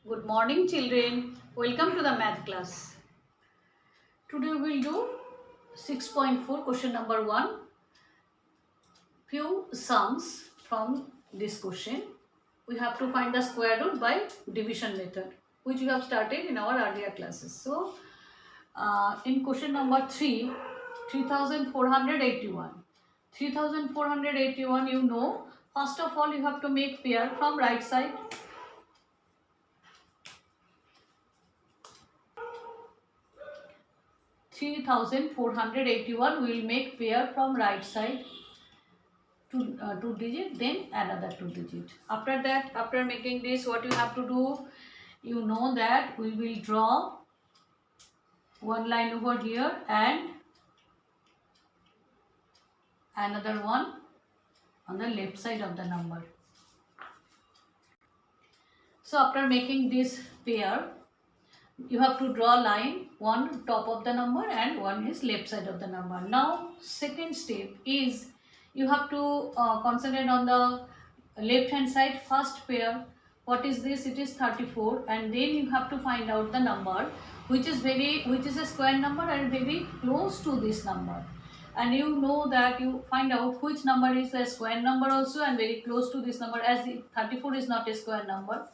Good morning, children. Welcome to the math class. Today we will do 6.4 question number 1. Few sums from this question. We have to find the square root by division method, which we have started in our earlier classes. So, in question number 3, 3481. 3481, you know, first of all you have to make pair from right side. 3481 we will make pair from right side, two digit, then another 2 digit. After that, after making this, what you have to do, you know that we will draw one line over here and another one on the left side of the number. So after making this pair, you have to draw line, one top of the number and one is left side of the number. Now second step is you have to concentrate on the left hand side. First pair, what is this? It is 34, and then you have to find out the number which is a square number and very close to this number. And you know that you find out which number is a square number also and very close to this number, as 34 is not a square number.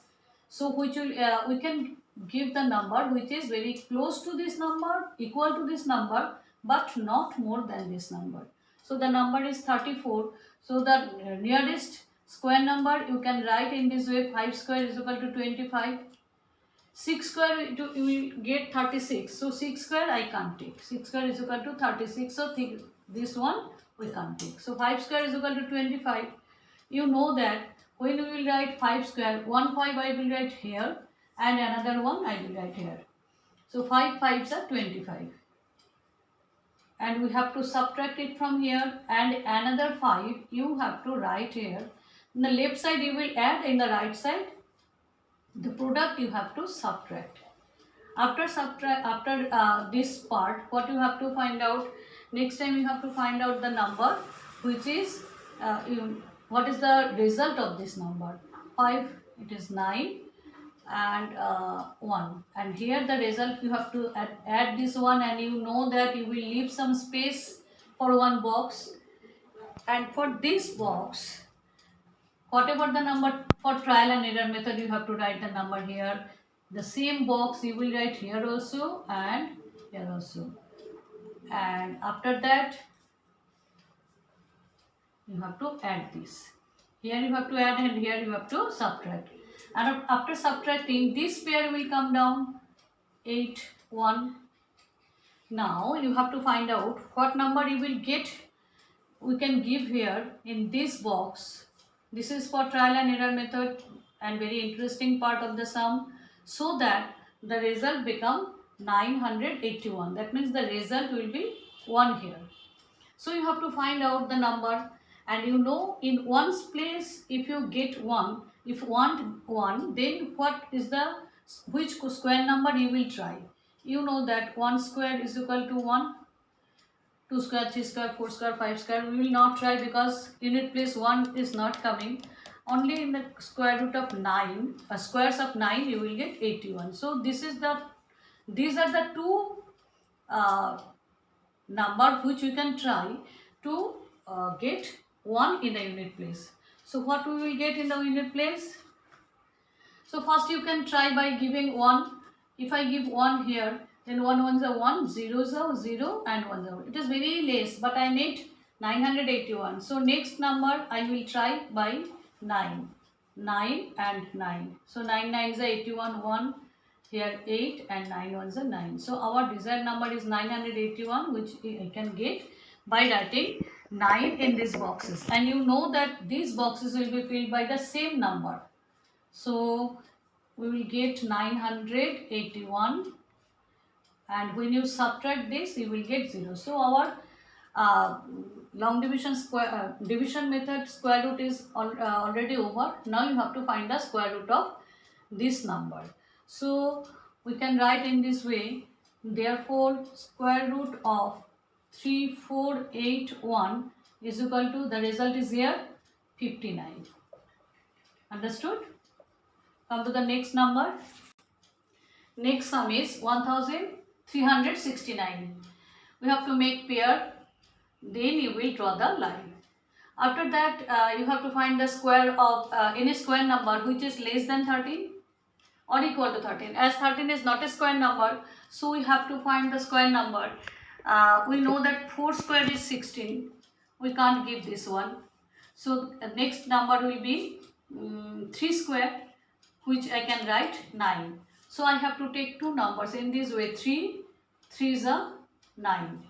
So which will we can give the number which is very close to this number, equal to this number, but not more than this number. So the number is 34. So the nearest square number you can write in this way: 5 square is equal to 25. 6 square you will get 36. So 6 square I can't take. 6 square is equal to 36. So this one we can't take. So 5 square is equal to 25. You know that when we will write 5 square, 1 5 I will write here and another one I will write here. So 5 5s are 25. And we have to subtract it from here, and another 5 you have to write here. In the left side you will add, in the right side the product you have to subtract. After this part, what you have to find out, next time you have to find out the number which is what is the result of this number. 5, it is 9 and 1, and here the result you have to add this one, and you know that you will leave some space for one box, and for this box whatever the number, for trial and error method you have to write the number here. The same box you will write here also and here also, and after that you have to add this. Here you have to add and here you have to subtract, and after subtracting, this pair will come down 8 1. Now you have to find out what number you will get. We can give here in this box. This is for trial and error method and very interesting part of the sum, so that the result become 981. That means the result will be 1 here. So you have to find out the number, and you know in one's place if you get 1, if want 1, then what is the, which square number you will try. You know that 1 square is equal to 1, 2 square, 3 square, 4 square, 5 square. We will not try because unit place 1 is not coming. Only in the square root of 9, squares of 9 you will get 81. So these are the two number which you can try to get 1 in the unit place. So what we will get in the unit place? So first you can try by giving 1. If I give 1 here, then 1 1s are 1, 0s are 0 and 1 0. It is very less, but I need 981. So next number I will try by 9. 9 and 9. So 9 9s are 81, 1, here 8 and 9 1s are 9. So our desired number is 981, which I can get by writing 9 in these boxes. And you know that these boxes will be filled by the same number. So we will get 981, and when you subtract this you will get 0. So our long division division method square root is already over. Now you have to find the square root of this number. So we can write in this way: therefore square root of 3481 is equal to, the result is here 59. Understood? Come to the next number. Next sum is 1369. We have to make pair, then you will draw the line. After that, you have to find the square of any square number which is less than 13 or equal to 13. As 13 is not a square number, so we have to find the square number. We know that 4 square is 16. We can't give this one. So next number will be 3 square, which I can write 9. So I have to take two numbers in this way. 3 is a 9.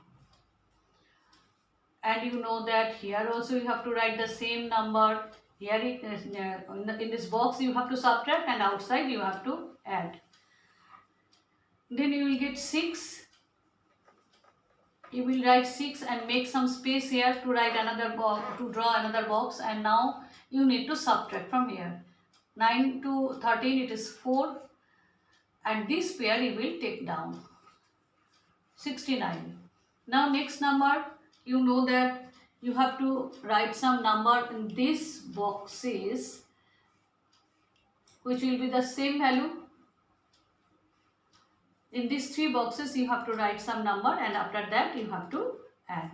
And you know that here also you have to write the same number. Here in this box you have to subtract, and outside you have to add. Then you will get 6. You will write 6 and make some space here to write another box, to draw another box, and now you need to subtract from here. 9 to 13 it is 4, and this pair you will take down. 69. Now next number, you know that you have to write some number in these boxes which will be the same value. In these three boxes you have to write some number, and after that you have to add.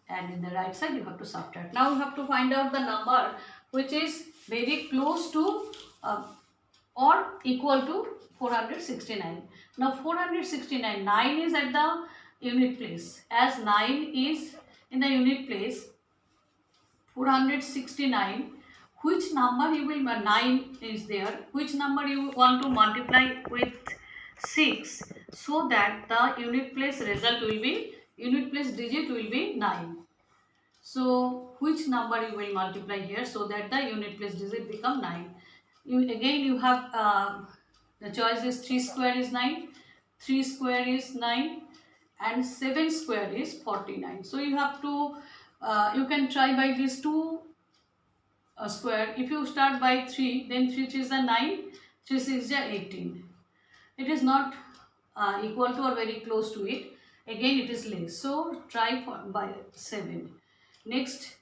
And in the right side you have to subtract. Now you have to find out the number which is very close to or equal to 469. Now 469, 9 is at the unit place. As 9 is in the unit place, 469, which number you will, 9 is there, which number you want to multiply with 6 so that the unit place result will be, unit place digit will be 9. So which number you will multiply here so that the unit place digit become 9. You have the choice is 3 square is 9, 3 square is 9, and 7 square is 49. So you have to, you can try by these two square. If you start by 3, then 3 is a 9, 3 6 is 18. It is not equal to or very close to it. Again it is less. So try by 7. Next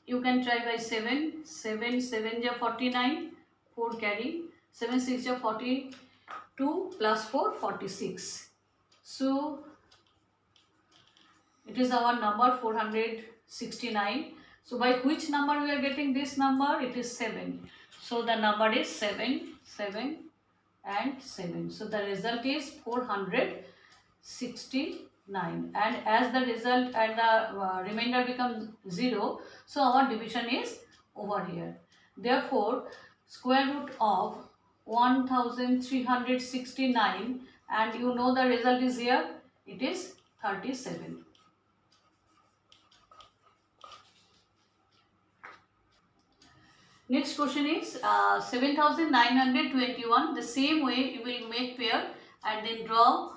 you can try by 7. 7 7 is 49. 4 carry. 7 6 is 42 plus 4 46. So it is our number 469. So by which number we are getting this number? It is 7. So the number is 7, 7 and 7. So the result is 469. And as the result and the remainder becomes 0, so our division is over here. Therefore, square root of 1369, and you know the result is here, it is 37. Next question is 7921. The same way you will make pair and then draw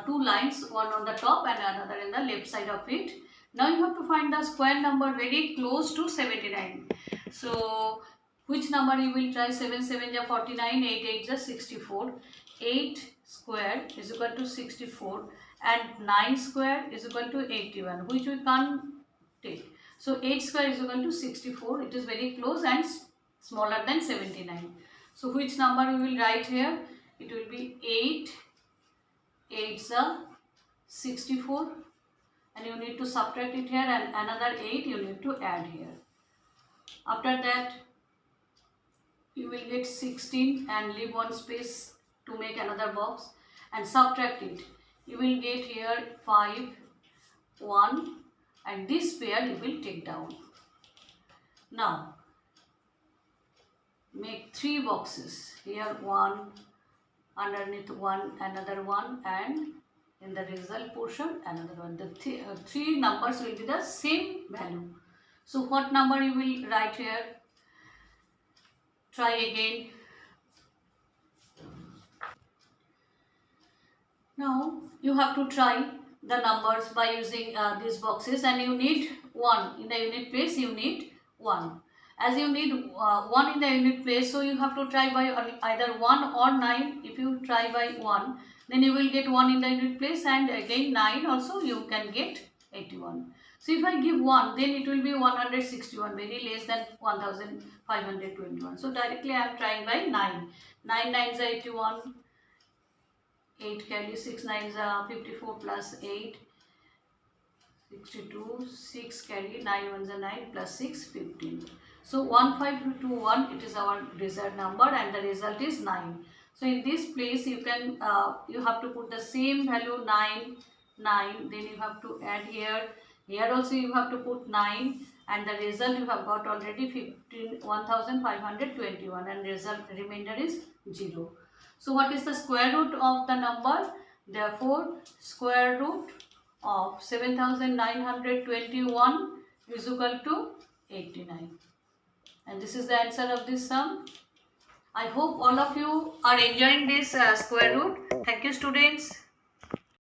two lines, one on the top and another in the left side of it. Now you have to find the square number very close to 79. So which number you will try? 7 7 is 49, 8 8 is 64. 8 square is equal to 64 and 9 square is equal to 81, which we can't take. So 8 square is equal to 64. It is very close and smaller than 79. So which number we will write here? It will be 8. 8 is 64, and you need to subtract it here, and another 8 you need to add here. After that you will get 16 and leave one space to make another box and subtract it. You will get here 5, 1, and this pair you will take down. Now make 3 boxes. Here 1, underneath 1, another 1, and in the result portion another one. The three numbers will be the same value. So what number you will write here? Try again. Now you have to try the numbers by using these boxes, and you need 1 in the unit place. You need 1. As you need 1 in the unit place, so you have to try by either 1 or 9. If you try by 1, then you will get 1 in the unit place, and again 9 also you can get 81. So if I give 1, then it will be 161, very less than 1521. So directly I am trying by 9. 9 nines are 81, 8 carry, 6 nines are 54 plus 8, 62, 6 carry, 9 ones are 9 plus 6, 15. So 1521, it is our result number, and the result is 9. So in this place you can you have to put the same value 9, 9, then you have to add here. Here also you have to put 9, and the result you have got already 1521, and result remainder is 0. So what is the square root of the number? Therefore, square root of 7921 is equal to 89. And this is the answer of this sum. I hope all of you are enjoying this square root. Thank you, students.